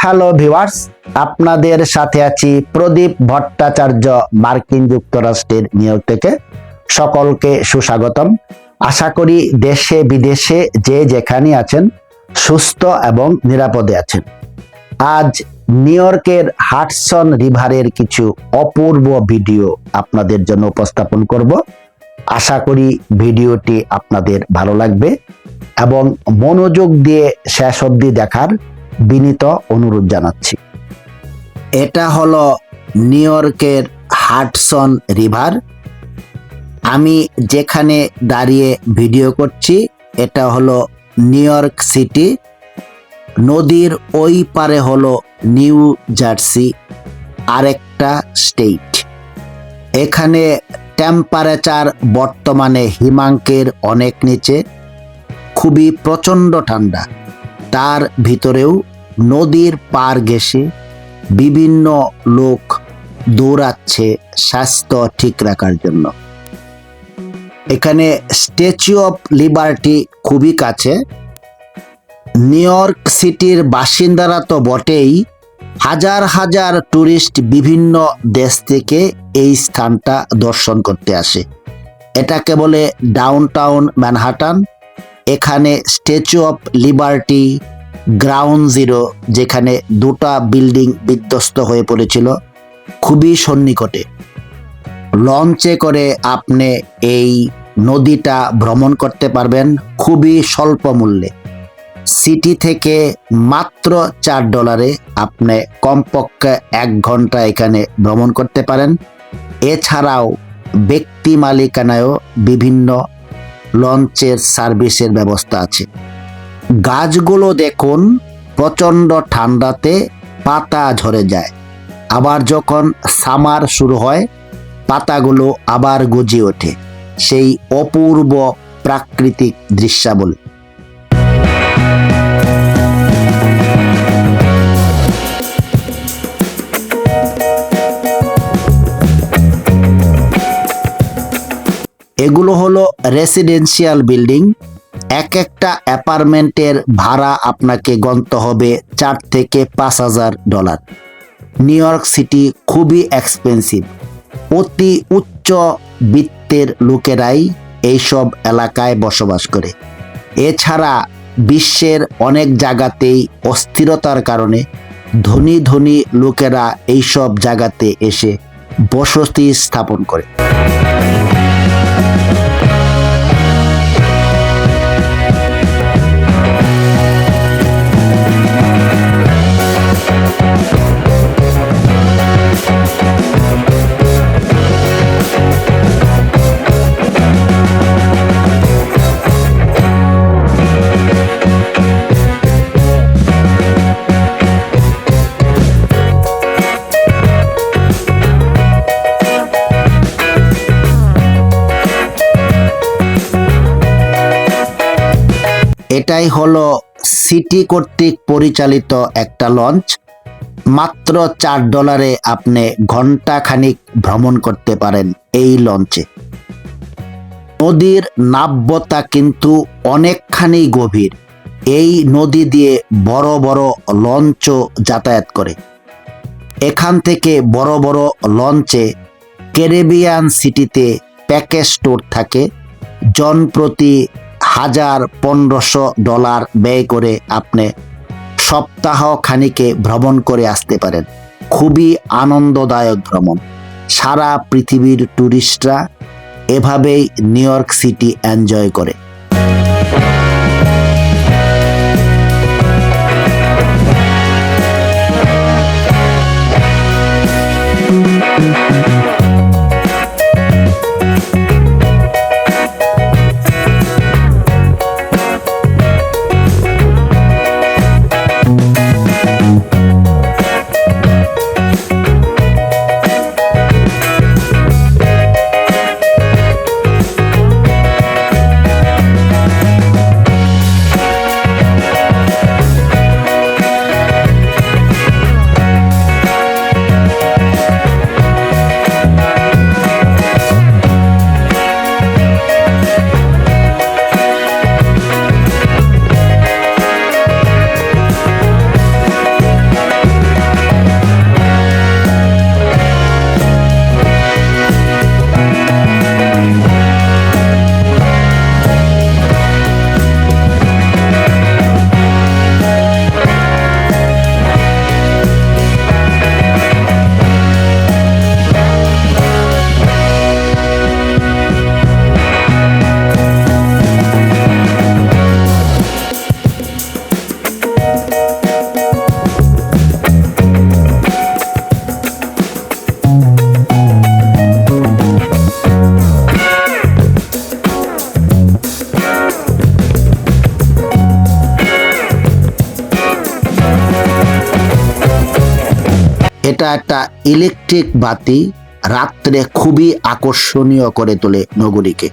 Hello viewers, আপনাদের সাথে আছি প্রদীপ ভট্টাচার্য, মার্কিন যুক্তরাষ্ট্রের নিউ ইয়র্ক থেকে। সকলকে সুস্বাগতম। আশা করি দেশে বিদেশে যে যেখানে আছেন সুস্থ এবং নিরাপদে আছেন। আজ নিউ ইয়র্কের হাডসন রিভারের কিছু অপূর্ব ভিডিও আপনাদের জন্য উপস্থাপন করব। আশা করি ভিডিওটি আপনাদের ভালো লাগবে এবং মনোযোগ দিয়ে শেষ অবধি দেখার বিনীত অনুরোধ জানাচ্ছি। এটা হলো নিউ ইয়র্কের হাডসন রিভার। আমি যেখানে দাঁড়িয়ে ভিডিও করছি এটা হলো নিউ ইয়র্ক সিটি। নদীর ওই পারে হলো নিউ জার্সি, আরেকটা স্টেট। এখানে টেম্পারেচার বর্তমানে হিমাঙ্কের অনেক নিচে, খুবই প্রচণ্ড ঠান্ডা। তার ভিতরেও নদীর পার ঘেঁষে বিভিন্ন লোক দৌড়াচ্ছে স্বাস্থ্য ঠিক রাখার জন্য। এখানে স্ট্যাচু অফ লিবার্টি খুবই কাছে। নিউ ইয়র্ক সিটির বাসিন্দারা তো বটেই, হাজার হাজার টুরিস্ট বিভিন্ন দেশ থেকে এই স্থানটা দর্শন করতে আসে। এটাকে বলে ডাউনটাউন ম্যানহাটান। এখানে statue of liberty, ground zero, যেখানে দুটা বিল্ডিং বিধ্বস্ত হয়ে পড়েছিল, খুবই সন্নিকটে। লঞ্চে করে আপনি এই নদীটা ভ্রমণ করতে পারবেন খুবই স্বল্প মূল্যে। সিটি থেকে মাত্র $4 আপনি কমপক্ষে 1 ঘন্টা এখানে ভ্রমণ করতে পারেন। এছাড়াও ব্যক্তি মালিকানায়ও বিভিন্ন লঞ্চের সার্ভিসের ব্যবস্থা আছে। গাছগুলো দেখুন, প্রচণ্ড ঠান্ডাতে পাতা ঝরে যায়, আবার যখন সামার শুরু হয় পাতাগুলো আবার গজিয়ে ওঠে। সেই অপূর্ব প্রাকৃতিক দৃশ্যাবলী। এগুলো হলো রেসিডেন্সিয়াল বিল্ডিং। এক একটা অ্যাপার্টমেন্টের ভাড়া আপনাকে গণতে হবে $4,000 থেকে $5,000। নিউ ইয়র্ক সিটি খুবই এক্সপেন্সিভ। অতি উচ্চ বিত্তের লোকেরাই এইসব এলাকায় বসবাস করে। এছাড়া বিশ্বের অনেক জায়গাতেই অস্থিরতার কারণে ধনী ধনী লোকেরা এইসব জায়গাতে এসে বসতি স্থাপন করে। এটাই হলো সিটি কর্তৃক পরিচালিত একটা লঞ্চ। মাত্র $4 আপনি ঘন্টা খানিক ভ্রমণ করতে পারেন এই লঞ্চে। নদীর নাব্যতা কিন্তু অনেকখানি গভীর। এই নদী দিয়ে বড় বড় লঞ্চও যাতায়াত করে। এখান থেকে বড় বড় লঞ্চে ক্যারিবিয়ান সিটিতে প্যাকেজ ট্যুর থাকে। জনপ্রতি $1,000-1,500 ব্যয় করে আপনি সপ্তাহ খানিকে ভ্রমণ করে আসতে পারেন। খুবই আনন্দদায়ক ভ্রমণ। সারা পৃথিবীর টুরিস্টরা এভাবেই নিউ ইয়র্ক সিটি এনজয় করে। এটা একটা ইলেকট্রিক বাতি, রাত্রে খুবই আকর্ষণীয় করে তোলে নগরীকে।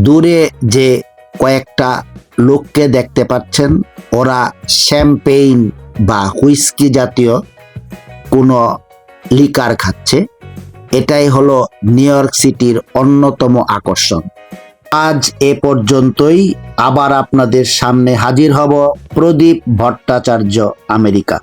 দূরে যে কয়েকটা লোককে দেখতে পাচ্ছেন, ওরা শ্যাম্পেইন বা হুইস্কি জাতীয় কোনো লিকার খাচ্ছে। এটাই হলো নিউ ইয়র্ক সিটির অন্যতম আকর্ষণ। আজ এ পর্যন্তই। আবার আপনাদের সামনে হাজির হব। প্রদীপ ভট্টাচার্য, আমেরিকা।